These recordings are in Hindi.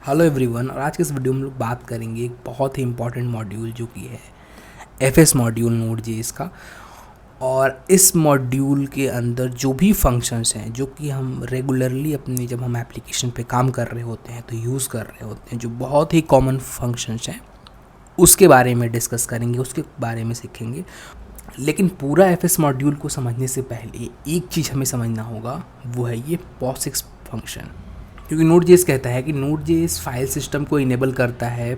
Hello everyone. और आज के इस वीडियो में हम लोग बात करेंगे एक बहुत ही इम्पॉर्टेंट मॉड्यूल जो कि है एफएस मॉड्यूल नोड.जेएस का। और इस मॉड्यूल के अंदर जो भी फंक्शंस हैं जो कि हम रेगुलरली अपने जब हम एप्लीकेशन पे काम कर रहे होते हैं तो यूज़ कर रहे होते हैं, जो बहुत ही कॉमन फंक्शंस हैं उसके बारे में डिस्कस करेंगे, उसके बारे में सीखेंगे। लेकिन पूरा एफएस मॉड्यूल को समझने से पहले एक चीज़ हमें समझना होगा, वो है ये POSIX फंक्शन। क्योंकि नोड.जेएस कहता है कि नोड.जेएस फाइल सिस्टम को इनेबल करता है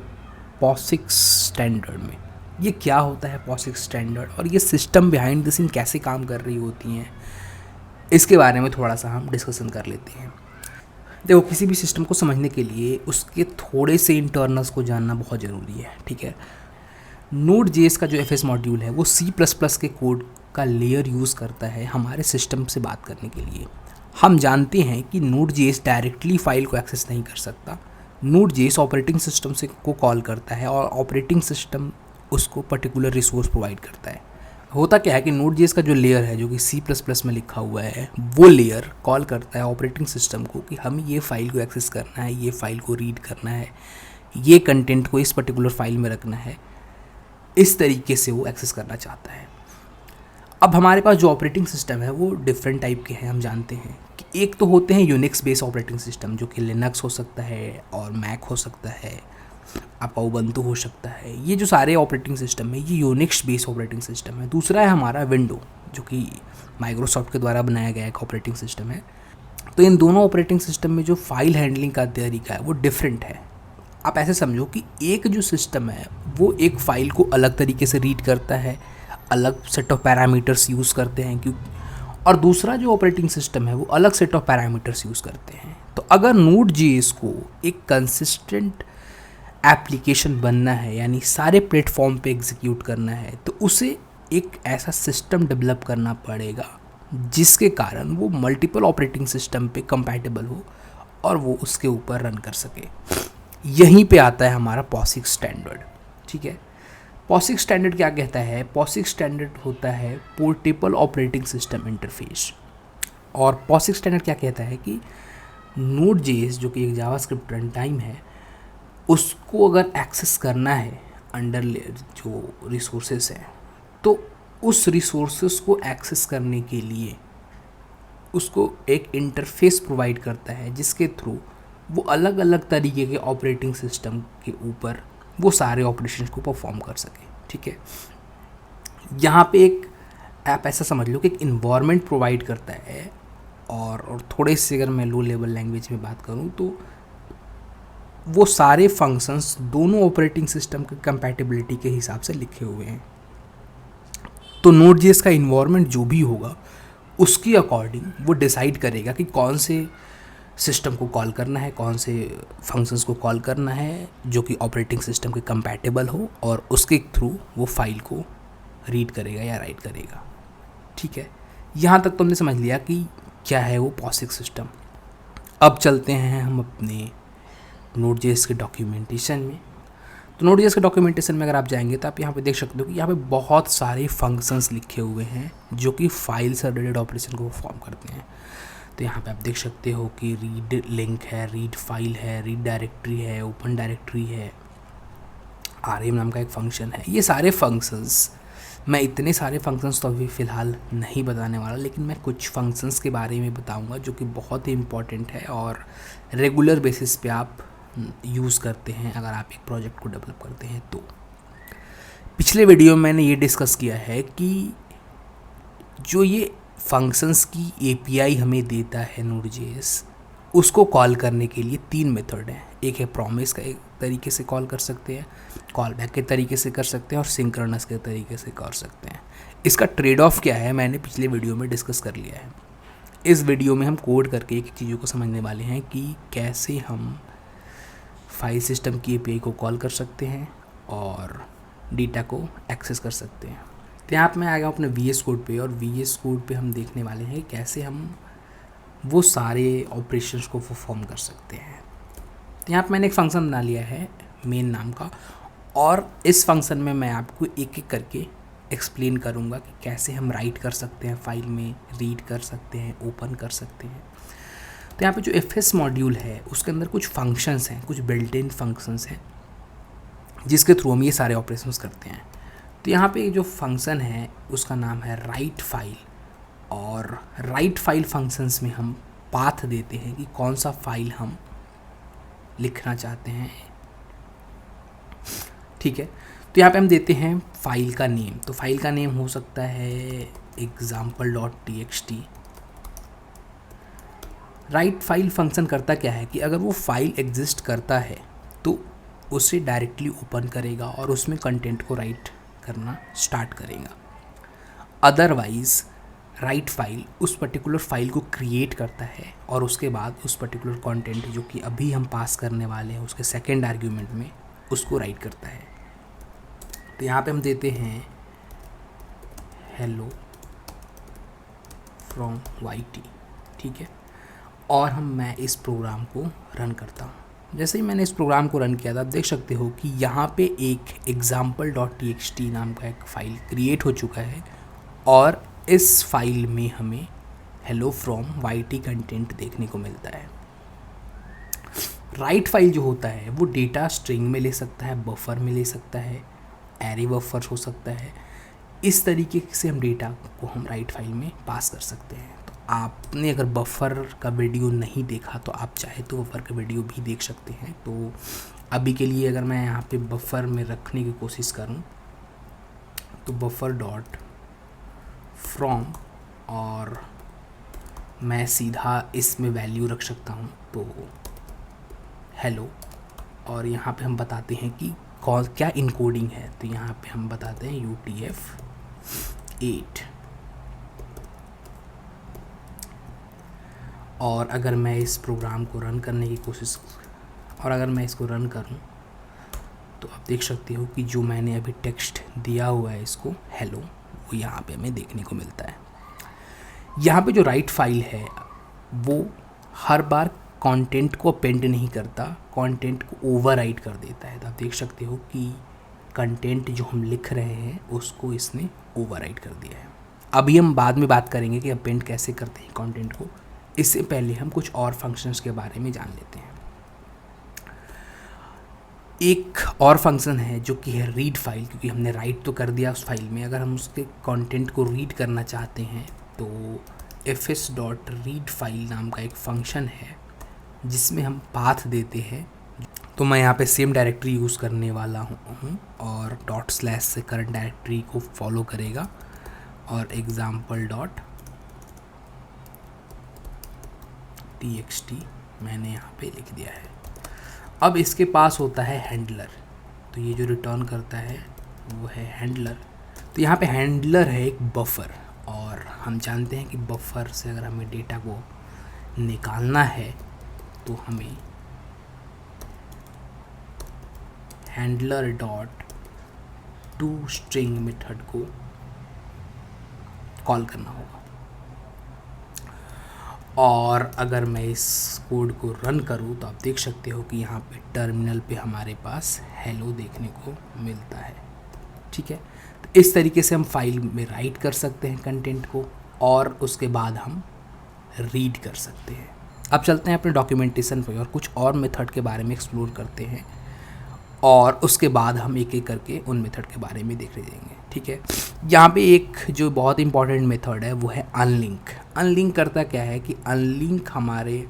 POSIX स्टैंडर्ड में। ये क्या होता है POSIX स्टैंडर्ड और ये सिस्टम बिहाइंड द सीन कैसे काम कर रही होती हैं, इसके बारे में थोड़ा सा हम डिस्कशन कर लेते हैं। देखो, किसी भी सिस्टम को समझने के लिए उसके थोड़े से इंटरनल्स को जानना बहुत ज़रूरी है, ठीक है। नोड.जेएस का जो एफएस मॉड्यूल है वो C++ के कोड का लेयर यूज़ करता है हमारे सिस्टम से बात करने के लिए। हम जानते हैं कि नोड.जेएस डायरेक्टली फाइल को एक्सेस नहीं कर सकता। नोड.जेएस ऑपरेटिंग सिस्टम से को कॉल करता है और ऑपरेटिंग सिस्टम उसको पर्टिकुलर रिसोर्स प्रोवाइड करता है। होता क्या है कि नोड.जेएस का जो लेयर है जो कि C++ में लिखा हुआ है, वो लेयर कॉल करता है ऑपरेटिंग सिस्टम को कि हमें ये फाइल को एक्सेस करना है, ये फाइल को रीड करना है, ये कंटेंट को इस पर्टिकुलर फाइल में रखना है। इस तरीके से वो एक्सेस करना चाहता है। अब हमारे पास जो ऑपरेटिंग सिस्टम है वो डिफरेंट टाइप के हैं। हम जानते हैं कि एक तो होते हैं यूनिक्स बेस्ड ऑपरेटिंग सिस्टम, जो कि लिनक्स हो सकता है और मैक हो सकता है, आपका उबंटू हो सकता है। ये जो सारे ऑपरेटिंग सिस्टम है ये यूनिक्स बेस्ड ऑपरेटिंग सिस्टम है। दूसरा है हमारा विंडो, जो कि माइक्रोसॉफ्ट के द्वारा बनाया गया एक ऑपरेटिंग सिस्टम है। तो इन दोनों ऑपरेटिंग सिस्टम में जो फाइल हैंडलिंग का तरीका है वो डिफरेंट है। आप ऐसे समझो कि एक जो सिस्टम है वो एक फ़ाइल को अलग तरीके से रीड करता है, अलग सेट ऑफ पैरामीटर्स यूज़ करते हैं क्यों, और दूसरा जो ऑपरेटिंग सिस्टम है वो अलग सेट ऑफ पैरामीटर्स यूज़ करते हैं। तो अगर नोड.जेएस को एक कंसिस्टेंट एप्लीकेशन बनना है, यानी सारे प्लेटफॉर्म पे एग्जीक्यूट करना है, तो उसे एक ऐसा सिस्टम डेवलप करना पड़ेगा जिसके कारण वो मल्टीपल ऑपरेटिंग सिस्टम पे कंपैटिबल हो और वो उसके ऊपर रन कर सके। यहीं पे आता है हमारा POSIX स्टैंडर्ड, ठीक है। POSIX स्टैंडर्ड क्या कहता है? POSIX स्टैंडर्ड होता है पोर्टेबल ऑपरेटिंग सिस्टम इंटरफेस। और POSIX स्टैंडर्ड क्या कहता है कि नोड.जेएस जो कि एक जावास्क्रिप्ट रन टाइम है, उसको अगर एक्सेस करना है अंडर लेयर जो रिसोर्सेस हैं, तो उस रिसोर्सेस को एक्सेस करने के लिए उसको एक इंटरफेस प्रोवाइड करता है जिसके थ्रू वो अलग अलग तरीके के ऑपरेटिंग सिस्टम के ऊपर वो सारे ऑपरेशंस को परफॉर्म कर सके, ठीक है। यहाँ पे एक आप ऐसा समझ लो कि एक इन्वायरमेंट प्रोवाइड करता है। और थोड़े से अगर मैं लो लेवल लैंग्वेज में बात करूँ तो वो सारे फंक्शंस दोनों ऑपरेटिंग सिस्टम के कंपैटिबिलिटी के हिसाब से लिखे हुए हैं। तो नोड.जेएस का इन्वायरमेंट जो भी होगा उसकी अकॉर्डिंग वो डिसाइड करेगा कि कौन से सिस्टम को कॉल करना है, कौन से फंक्शंस को कॉल करना है जो कि ऑपरेटिंग सिस्टम के कंपैटिबल हो, और उसके थ्रू वो फाइल को रीड करेगा या राइट करेगा, ठीक है। यहाँ तक तो हमने समझ लिया कि क्या है वो POSIX सिस्टम। अब चलते हैं हम अपने नोड.जेएस के डॉक्यूमेंटेशन में। तो नोड.जेएस के डॉक्यूमेंटेशन में अगर आप जाएंगे तो आप यहाँ पे देख सकते हो कि यहाँ पे बहुत सारे फंक्शंस लिखे हुए हैं जो कि फाइल से रिलेटेड ऑपरेशन को परफॉर्म करते हैं। तो यहाँ पे आप देख सकते हो कि रीड लिंक है, रीड फाइल है, रीड डायरेक्टरी है, ओपन डायरेक्टरी है, RM नाम का एक फंक्शन है। ये सारे फंक्शंस, मैं इतने सारे फंक्शंस तो अभी फ़िलहाल नहीं बताने वाला, लेकिन मैं कुछ फंक्शंस के बारे में बताऊंगा जो कि बहुत ही इम्पॉर्टेंट है और रेगुलर बेसिस पे आप यूज़ करते हैं अगर आप एक प्रोजेक्ट को डेवलप करते हैं। तो पिछले वीडियो में मैंने ये डिस्कस किया है कि जो ये फंक्शंस की API हमें देता है नोड.जेएस, उसको कॉल करने के लिए 3 मेथड हैं। एक है प्रॉमिस का एक तरीके से कॉल कर सकते हैं, कॉल बैक के तरीके से कर सकते हैं, और सिंक्रोनस के तरीके से कर सकते हैं। इसका ट्रेड ऑफ क्या है मैंने पिछले वीडियो में डिस्कस कर लिया है। इस वीडियो में हम कोड करके एक चीज़ों को समझने वाले हैं कि कैसे हम फाइल सिस्टम की API को कॉल कर सकते हैं और डेटा को एक्सेस कर सकते हैं। तो यहाँ पर मैं आ गया अपने VS कोड पे, और VS कोड पे हम देखने वाले हैं कैसे हम वो सारे ऑपरेशंस को परफॉर्म कर सकते हैं। तो यहाँ पर मैंने एक फ़ंक्शन बना लिया है मेन नाम का, और इस फंक्शन में मैं आपको एक एक करके एक्सप्लेन करूँगा कि कैसे हम राइट कर सकते हैं फाइल में, रीड कर सकते हैं, ओपन कर सकते हैं। तो यहाँ पे जो एफ मॉड्यूल है उसके अंदर कुछ फंक्शंस हैं, कुछ बिल्ट इन फंक्शंस हैं जिसके थ्रू हम ये सारे ऑपरेशंस करते हैं। तो यहाँ पे जो फंक्शन है उसका नाम है राइट फाइल, और राइट फाइल फंक्शंस में हम पाथ देते हैं कि कौन सा फाइल हम लिखना चाहते हैं। ठीक है, तो यहाँ पे हम देते हैं फाइल का नेम। तो फाइल का नेम हो सकता है example.txt। राइट फाइल फंक्शन करता क्या है कि अगर वो फाइल एग्जिस्ट करता है तो उसे डायरेक्टली ओपन करेगा और उसमें कंटेंट को राइट करना स्टार्ट करेगा। अदरवाइज़ राइट फाइल उस पर्टिकुलर फाइल को क्रिएट करता है और उसके बाद उस पर्टिकुलर कंटेंट जो कि अभी हम पास करने वाले हैं उसके सेकेंड आर्ग्यूमेंट में उसको राइट करता है। तो यहाँ पे हम देते हैं हेलो फ्रॉम YT। ठीक है, और मैं इस प्रोग्राम को रन करता हूँ। जैसे ही मैंने इस प्रोग्राम को रन किया था, आप देख सकते हो कि यहाँ पे एक example.txt नाम का एक फ़ाइल क्रिएट हो चुका है और इस फाइल में हमें हेलो फ्रॉम YT कंटेंट देखने को मिलता है। राइट फाइल जो होता है वो डेटा स्ट्रिंग में ले सकता है, बफर में ले सकता है, एरे बफर हो सकता है। इस तरीके से हम डेटा को हम राइट फाइल में पास कर सकते हैं। तो आपने अगर बफर का वीडियो नहीं देखा तो आप चाहे तो बफर का वीडियो भी देख सकते हैं। तो अभी के लिए अगर मैं यहाँ पे बफर में रखने की कोशिश करूँ तो बफर डॉट फ्रॉम, और मैं सीधा इसमें वैल्यू रख सकता हूँ तो हेलो, और यहाँ पे हम बताते हैं कि कौन क्या इनकोडिंग है। तो यहाँ पे हम बताते हैं UTF-8। और अगर मैं इस प्रोग्राम को रन करने की कोशिश और अगर मैं इसको रन करूँ तो आप देख सकते हो कि जो मैंने अभी टेक्स्ट दिया हुआ है इसको हेलो, वो यहाँ पे हमें देखने को मिलता है। यहाँ पे जो राइट फाइल है वो हर बार कंटेंट को अपेंड नहीं करता, कंटेंट को ओवरराइट कर देता है। तो आप देख सकते हो कि कंटेंट जो हम लिख रहे हैं उसको इसने ओवरराइट कर दिया है। अभी हम बाद में बात करेंगे कि अपेंड कैसे करते हैं कंटेंट को। इससे पहले हम कुछ और फंक्शंस के बारे में जान लेते हैं। एक और फंक्शन है जो कि है रीड फाइल, क्योंकि हमने राइट तो कर दिया उस फाइल में। अगर हम उसके कंटेंट को रीड करना चाहते हैं तो fs.read फाइल नाम का एक फंक्शन है जिसमें हम पाथ देते हैं। तो मैं यहाँ पे सेम डायरेक्टरी यूज़ करने वाला हूँ और // से करंट डायरेक्टरी को फॉलो करेगा और example.txt मैंने यहाँ पे लिख दिया है। अब इसके पास होता है हैंडलर। तो ये जो रिटर्न करता है वो है हैंडलर। तो यहाँ पे हैंडलर है एक बफर, और हम जानते हैं कि बफर से अगर हमें डेटा को निकालना है तो हमें handler dot to string method को कॉल करना होगा। और अगर मैं इस कोड को रन करूं तो आप देख सकते हो कि यहाँ पे टर्मिनल पे हमारे पास हेलो देखने को मिलता है। ठीक है, तो इस तरीके से हम फाइल में राइट कर सकते हैं कंटेंट को और उसके बाद हम रीड कर सकते हैं। अब चलते हैं अपने डॉक्यूमेंटेशन पे और कुछ और मेथड के बारे में एक्सप्लोर करते हैं और उसके बाद हम एक एक करके उन मेथड के बारे में देख लेंगे। ठीक है, यहाँ पे एक जो बहुत इंपॉर्टेंट मेथड है वो है अनलिंक। अनलिंक करता क्या है कि अनलिंक हमारे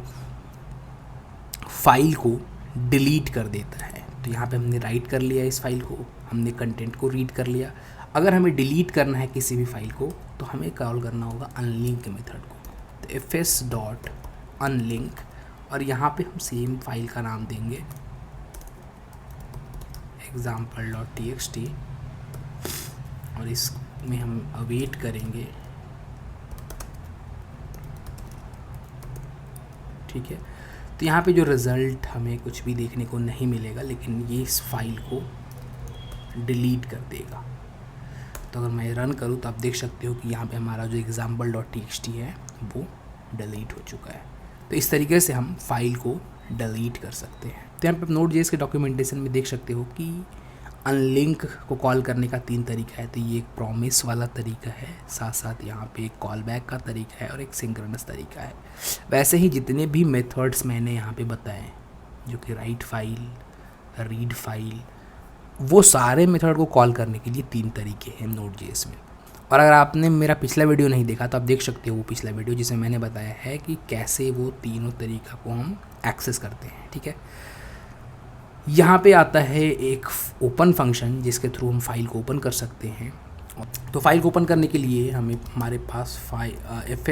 फाइल को डिलीट कर देता है। तो यहाँ पे हमने राइट कर लिया इस फाइल को, हमने कंटेंट को रीड कर लिया। अगर हमें डिलीट करना है किसी भी फाइल को तो हमें कॉल करना होगा अनलिंक मेथड को। तो fs.unlink, और यहाँ पे हम सेम फाइल का नाम देंगे example.txt और इसमें हम अवेट करेंगे। ठीक है, तो यहाँ पे जो रिज़ल्ट हमें कुछ भी देखने को नहीं मिलेगा, लेकिन ये इस फाइल को डिलीट कर देगा। तो अगर मैं रन करूँ तो आप देख सकते हो कि यहाँ पे हमारा जो example.txt है वो डिलीट हो चुका है। तो इस तरीके से हम फाइल को डिलीट कर सकते हैं। तो यहाँ पे Node.js के डॉक्यूमेंटेशन में देख सकते हो कि अनलिंक को कॉल करने का 3 तरीका है। तो ये एक प्रॉमिस वाला तरीका है, साथ साथ यहाँ पे एक कॉल बैक का तरीका है और एक सिंक्रोनस तरीका है। वैसे ही जितने भी मेथड्स मैंने यहाँ पे बताए, जो कि राइट फाइल, रीड फाइल, वो सारे मेथड को कॉल करने के लिए 3 तरीके हैं Node.js में। और अगर आपने मेरा पिछला वीडियो नहीं देखा तो आप देख सकते हो वो पिछला वीडियो, जिसमें मैंने बताया है कि कैसे वो तीनों तरीका को हम एक्सेस करते हैं। ठीक है, यहाँ पे आता है एक ओपन फंक्शन जिसके थ्रू हम फाइल को ओपन कर सकते हैं। तो फाइल को ओपन करने के लिए हमारे पास एफ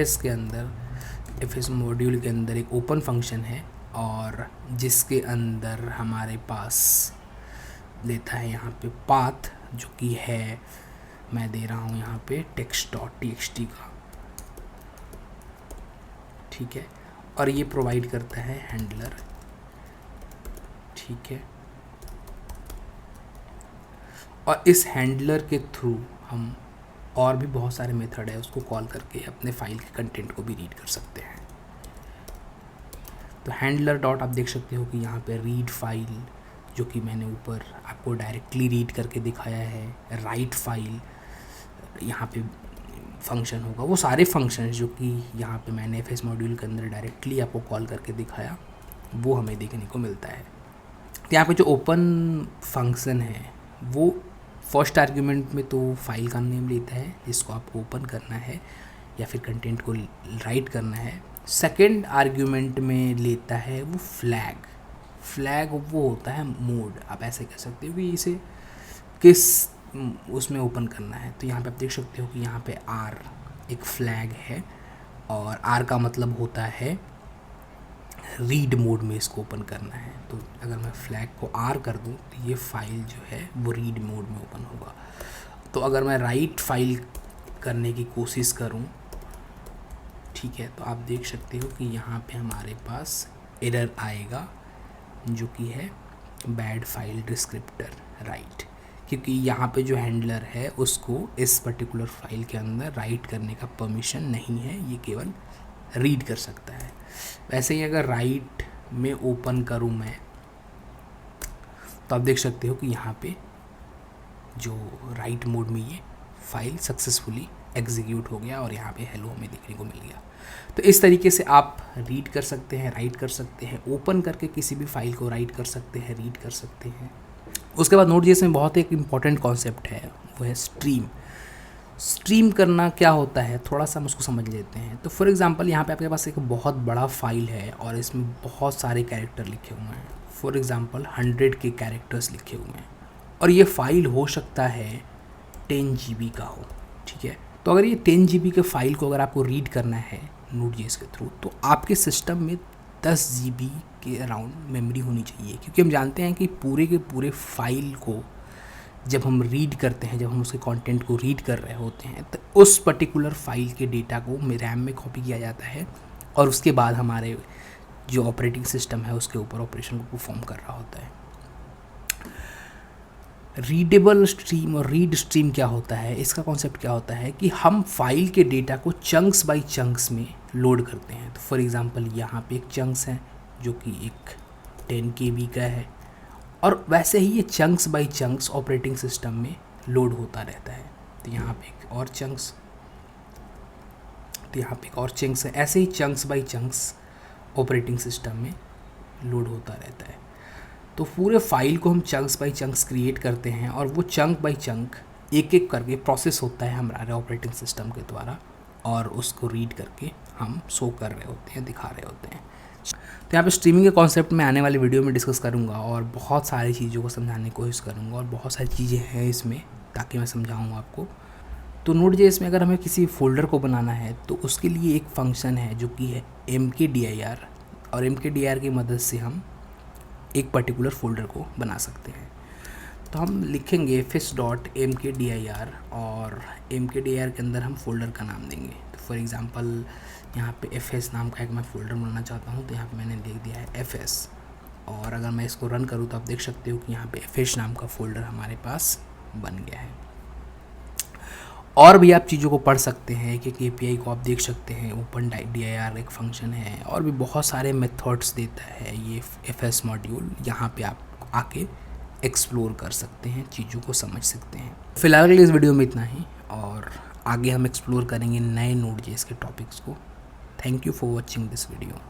मॉड्यूल के अंदर एक ओपन फंक्शन है, और जिसके अंदर हमारे पास देता है यहाँ पे पाथ, जो कि है, मैं दे रहा हूँ यहाँ पे text.txt का। ठीक है, और ये प्रोवाइड करता है हैंडलर। ठीक है, और इस हैंडलर के थ्रू हम और भी बहुत सारे मेथड है उसको कॉल करके अपने फाइल के कंटेंट को भी रीड कर सकते हैं। तो हैंडलर डॉट आप देख सकते हो कि यहाँ पे रीड फाइल, जो कि मैंने ऊपर आपको डायरेक्टली रीड करके दिखाया है, राइट फाइल यहाँ पे फंक्शन होगा। वो सारे फंक्शंस जो कि यहाँ पे मैंने एफ मॉड्यूल के अंदर डायरेक्टली आपको कॉल करके दिखाया, वो हमें देखने को मिलता है। तो यहाँ पे जो ओपन फंक्शन है वो फर्स्ट आर्ग्यूमेंट में तो फाइल का नेम लेता है जिसको आपको ओपन करना है या फिर कंटेंट को राइट करना है। सेकंड आर्ग्यूमेंट में लेता है वो फ्लैग वो होता है मोड। आप ऐसे कह सकते हो कि इसे किस उसमें ओपन करना है। तो यहाँ पे आप देख सकते हो कि यहाँ पे आर एक फ्लैग है, और आर का मतलब होता है रीड मोड में इसको ओपन करना है। तो अगर मैं फ्लैग को आर कर दूँ तो ये फाइल जो है वो रीड मोड में ओपन होगा। तो अगर मैं राइट फाइल करने की कोशिश करूँ, ठीक है, तो आप देख सकते हो कि यहाँ पे हमारे पास एरर आएगा, जो कि है बैड फाइल डिस्क्रिप्टर राइट, क्योंकि यहाँ पे जो हैंडलर है उसको इस पर्टिकुलर फाइल के अंदर राइट करने का परमिशन नहीं है, ये केवल रीड कर सकता है। वैसे ही अगर राइट में ओपन करूँ मैं, तो आप देख सकते हो कि यहाँ पे जो राइट मोड में ये फाइल सक्सेसफुली एग्जीक्यूट हो गया और यहाँ पे हेलो हमें देखने को मिल गया। तो इस तरीके से आप रीड कर सकते हैं, राइट कर सकते हैं, ओपन करके किसी भी फाइल को राइट कर सकते हैं, रीड कर सकते हैं। उसके बाद Node.js में बहुत एक इम्पॉर्टेंट कॉन्सेप्ट है, वो है स्ट्रीम करना क्या होता है, थोड़ा सा हम उसको समझ लेते हैं। तो फॉर एग्जांपल यहाँ पे आपके पास एक बहुत बड़ा फाइल है और इसमें बहुत सारे कैरेक्टर लिखे हुए हैं, फॉर एग्जांपल 100 के कैरेक्टर्स लिखे हुए हैं, और ये फाइल हो सकता है 10 GB का हो। ठीक है, तो अगर ये 10 GB के फाइल को अगर आपको रीड करना है Node.js के थ्रू, तो आपके सिस्टम में 10 GB के अराउंड मेमोरी होनी चाहिए, क्योंकि हम जानते हैं कि पूरे के पूरे फाइल को जब हम रीड करते हैं, जब हम उसके कंटेंट को रीड कर रहे होते हैं, तो उस पर्टिकुलर फाइल के डेटा को रैम में कॉपी किया जाता है और उसके बाद हमारे जो ऑपरेटिंग सिस्टम है उसके ऊपर ऑपरेशन को परफॉर्म कर रहा होता है। रीडेबल स्ट्रीम और रीड स्ट्रीम क्या होता है, इसका कॉन्सेप्ट क्या होता है कि हम फाइल के डेटा को चंक्स बाय चंक्स में लोड करते हैं। तो फॉर एग्जांपल यहाँ पे एक चंक्स है जो कि एक 10 KB का है, और वैसे ही ये chunks by chunks operating system में लोड होता रहता है। तो यहाँ पे एक और चंक्स, तो यहाँ पे एक और चंक्स है, ऐसे ही chunks by chunks operating system में लोड होता रहता है। तो पूरे फाइल को हम चंक्स बाय चंक्स क्रिएट करते हैं, और वो चंक बाय चंक एक एक करके प्रोसेस होता है हमारे ऑपरेटिंग सिस्टम के द्वारा, और उसको रीड करके हम शो कर रहे होते हैं, दिखा रहे होते हैं। तो यहाँ पे स्ट्रीमिंग के कॉन्सेप्ट में आने वाले वीडियो में डिस्कस करूँगा और बहुत सारी चीज़ों को समझाने की कोशिश करूँगा, और बहुत सारी चीज़ें हैं इसमें ताकि मैं समझाऊँ आपको। तो Node.js में अगर हमें किसी फोल्डर को बनाना है तो उसके लिए एक फंक्शन है जो कि है mkdir, और mkdir की मदद से हम एक पर्टिकुलर फोल्डर को बना सकते हैं। तो हम लिखेंगे fs.mkdir, और mkdir के अंदर हम फोल्डर का नाम देंगे। तो फॉर एग्जांपल यहाँ पे fs नाम का एक मैं फ़ोल्डर बनाना चाहता हूँ, तो यहाँ पे मैंने लिख दिया है fs, और अगर मैं इसको रन करूँ तो आप देख सकते हो कि यहाँ पे fs नाम का फ़ोल्डर हमारे पास बन गया है। और भी आप चीज़ों को पढ़ सकते हैं कि API को आप देख सकते हैं, ओपन dir एक फंक्शन है, और भी बहुत सारे मेथड्स देता है ये fs मॉड्यूल। यहाँ पे आप आके एक्सप्लोर कर सकते हैं, चीज़ों को समझ सकते हैं। फ़िलहाल के लिए इस वीडियो में इतना ही, और आगे हम एक्सप्लोर करेंगे नए Node.js के टॉपिक्स को। Thank you for watching this video.